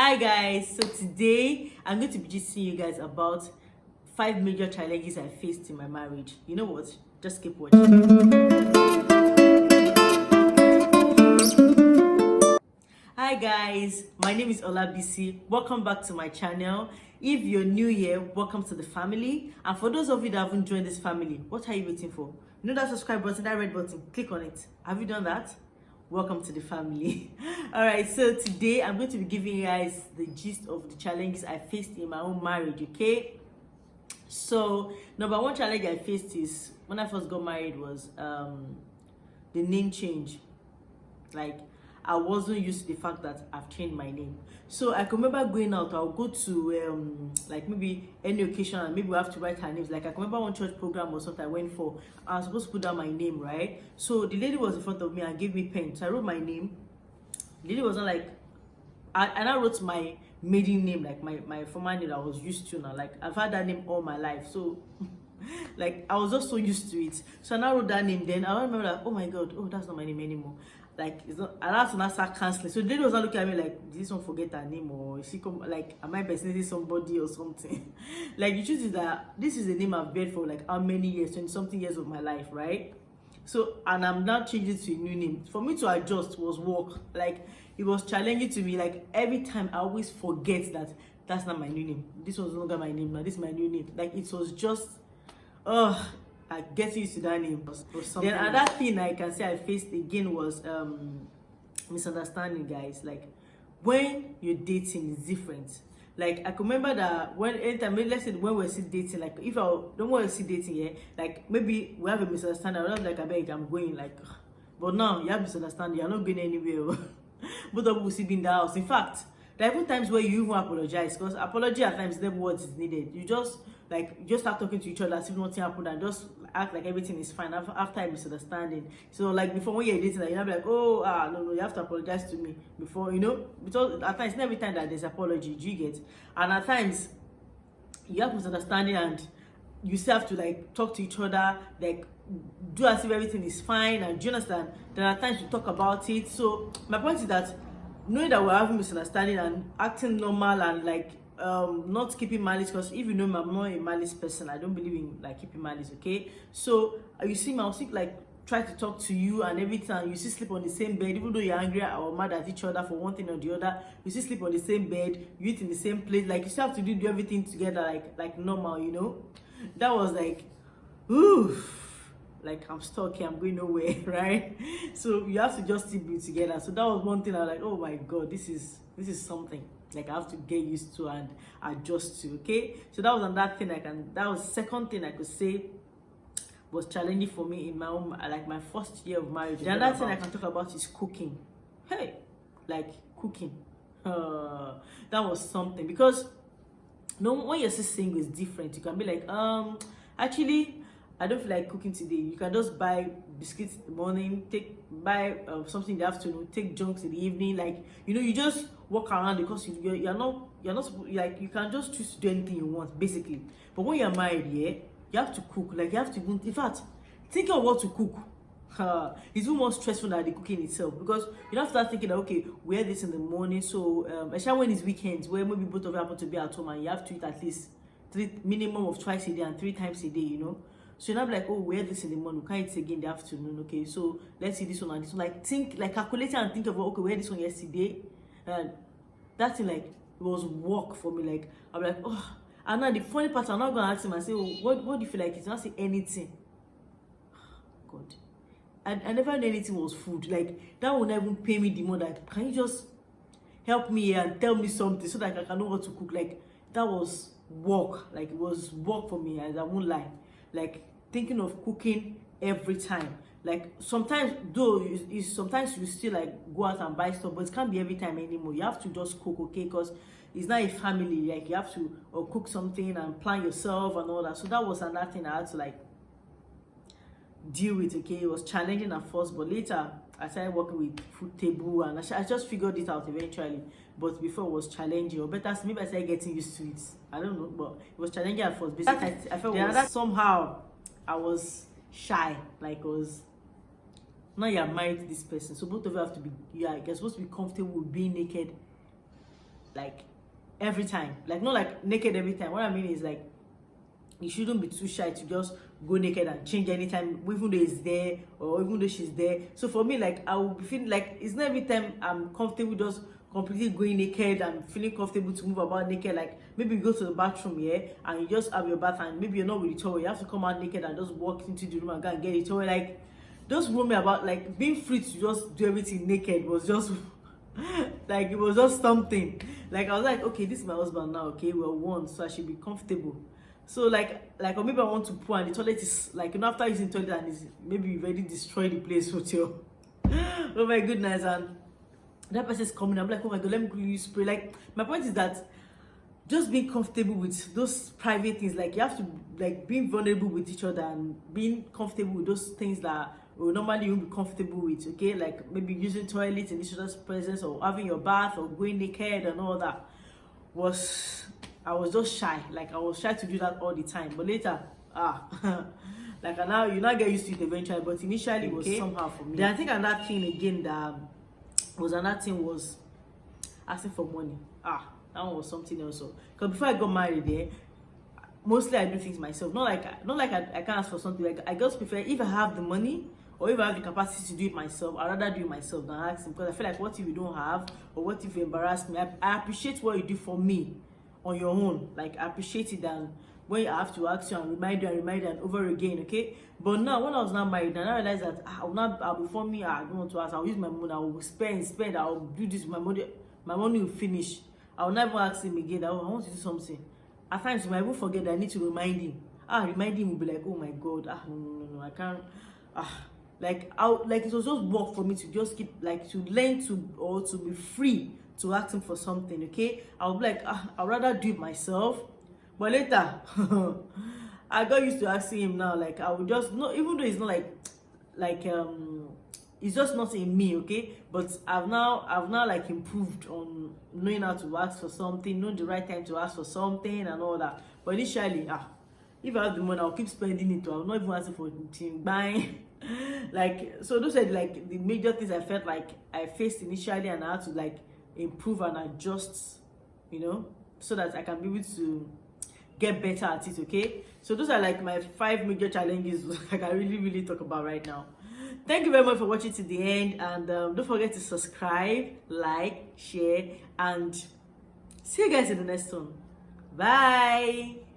Hi guys, so today I'm going to be just seeing you guys about 5 major challenges I faced in my marriage. You know what? Just keep watching. Hi guys, my name is Olabisi. Welcome back to my channel. If you're new here, welcome to the family. And for those of you that haven't joined this family, what are you waiting for? You know that subscribe button, that red button, click on it. Have you done that? Welcome to the family. All right, so today I'm going to be giving you guys the gist of the challenges I faced in my own marriage. Okay, so number one challenge I faced is when I first got married was the name change. Like, I wasn't used to the fact that I've changed my name. So I can remember going out, I'll go to like maybe any occasion and maybe we have to write her names. Like I can remember one church program or something I went for. I was supposed to put down my name, right? So the lady was in front of me and gave me pen. So I wrote my name. The lady wasn't like, and I wrote my maiden name, like my former name that I was used to now. Like I've had that name all my life. So like I was just so used to it. So I now wrote that name. Then I remember like, oh my god, oh that's not my name anymore. Like it's not, and that's when I start canceling. So the lady was not looking at me like, did this one forget her name, or is she come like, am I impersonating somebody or something? Like the truth is that this is the name I've bear for like how many years, 20 something years of my life, right? So and I'm now changing to a new name. For me to adjust was work. Like it was challenging to me. Like every time I always forget that that's not my new name. This was no longer my name now. This is my new name. Like it was just I get used to that name. Then another thing I can say I faced again was misunderstanding, guys. Like when you're dating is different. Like I can remember that when anytime, let's say when we're still dating, like if I don't want to see dating here, like maybe we have a misunderstanding, I'm like I beg, I'm going like, but now you have misunderstanding, you're not going anywhere. Both of you will still be in the house. In fact, there are even times where you even apologize, because apology at times never what is needed. You just start talking to each other as if nothing happened and just act like everything is fine after a misunderstanding. So like before when you're dating, you're not like, oh no, you have to apologize to me before, you know, because at times not every time that there's apology, do you get? And at times you have misunderstanding and you still have to like talk to each other, like do as if everything is fine, and do you understand? There are times you talk about it. So my point is that knowing that we're having misunderstanding and acting normal and like not keeping malice, because if you know me, I'm not a malice person. I don't believe in like keeping malice, okay? So you see me, I'll still like try to talk to you and everything, and you still sleep on the same bed, even though you're angry or mad at each other for one thing or the other. You still sleep on the same bed, you eat in the same place, like you still have to do everything together like normal, you know. That was like, oof, like I'm stuck here, I'm going nowhere. Right? So you have to just still be together. So that was one thing I was like, oh my god, this is something like I have to get used to and adjust to. Okay, so that was another thing that was the second thing I could say was challenging for me in my own, like my first year of marriage. The other thing I can talk about is cooking. Hey, like cooking, that was something, because no, when you're still single, it's different. You can be like, actually I don't feel like cooking today. You can just buy biscuits in the morning, buy something in the afternoon, take junks in the evening. Like, you know, you just walk around, because you're not like, you can just choose to do anything you want basically. But when you're married, yeah, you have to cook. Like you have to, in fact, thinking of what to cook it's even more stressful than the cooking itself, because you don't have to start thinking that okay, wear this in the morning, so especially when it's weekends where maybe both of you happen to be at home and you have to eat at least minimum of twice a day and 3 times a day, you know. So you're not like, oh, wear this in the morning, we can't eat again in the afternoon. Okay, so let's see this one and this one. Like think, like calculating and think of, okay, wear this one yesterday, and that thing like it was work for me. Like I'm like, oh, and now the funny part, I'm not gonna ask him and say, oh, what do you feel like? He's not say anything. God, I never knew anything was food. Like that would not even pay me the more. Like, can you just help me here and tell me something so that I can know what to cook? Like that was work. Like it was work for me, as I won't lie. Like thinking of cooking every time. Like sometimes though sometimes you still like go out and buy stuff, but it can't be every time anymore. You have to just cook, okay? Because it's not a family. Like you have to cook something and plan yourself and all that. So that was another thing I had to like deal with. Okay, it was challenging at first, but later I started working with food table and I just figured it out eventually. But before it was challenging, or better maybe I started getting used to it. I don't know, but it was challenging at first. Basically, I felt that somehow I was shy. Like was now you're married to this person, so both of you have to be, you're supposed to be comfortable with being naked like every time, like not like naked every time. What I mean is like you shouldn't be too shy to just go naked and change anytime, even though it's there or even though she's there. So for me, like I will be feeling like it's not every time I'm comfortable just completely going naked and feeling comfortable to move about naked. Like maybe you go to the bathroom, yeah, and you just have your bath and maybe you're not with the towel, you have to come out naked and just walk into the room and go and get it towel. Like just roam me about, like being free to just do everything naked was just like it was just something. Like I was like, okay, this is my husband now, okay, we're one, so I should be comfortable. So like or maybe I want to poo and the toilet is like, you know, after using the toilet and it's maybe you've already destroyed the place with your oh my goodness, and that person is coming, I'm like, oh my god, let me quickly use spray. Like my point is that just being comfortable with those private things, like you have to like being vulnerable with each other and being comfortable with those things that normally you won't be comfortable with, okay, like maybe using toilets in each other's presence or having your bath or going naked and all that. I was just shy, like I was shy to do that all the time, but later like now you not get used to it eventually, but initially it was somehow for me. Then I think another thing again that was asking for money. That one was something else. Because before I got married, mostly I do things myself. Not like I can't ask for something. Like I just prefer, if I have the money or if I have the capacity to do it myself, I'd rather do it myself than ask him. Because I feel like, what if you don't have, or what if you embarrass me? I appreciate what you do for me on your own. Like I appreciate it than when I have to ask you and remind you and over again, okay? But now when I was not married, and I realized that I'll before me, I don't want to ask, I'll use my money, I will spend, I'll do this with my money will finish. I'll never ask him again that, I want to do something. At times you might even forget that I need to remind him. Remind him will be like, oh my god, no, I can't. Like it was just work for me to just keep, like, to learn to, or to be free to ask him for something, okay? I'll be like, I'd rather do it myself. But later I got used to asking him now. Like I would just, not even though it's not like it's just not in me, okay? But I've now like improved on knowing how to ask for something, know the right time to ask for something and all that. But initially, if I have the money, I'll keep spending it. I'll not even ask for anything, buying. Like, so those are like the major things I felt like I faced initially, and I had to like improve and adjust, you know, so that I can be able to get better at it, okay? So those are like my 5 major challenges like I really talk about right now. Thank you very much for watching to the end, and don't forget to subscribe, like, share, and see you guys in the next one. Bye.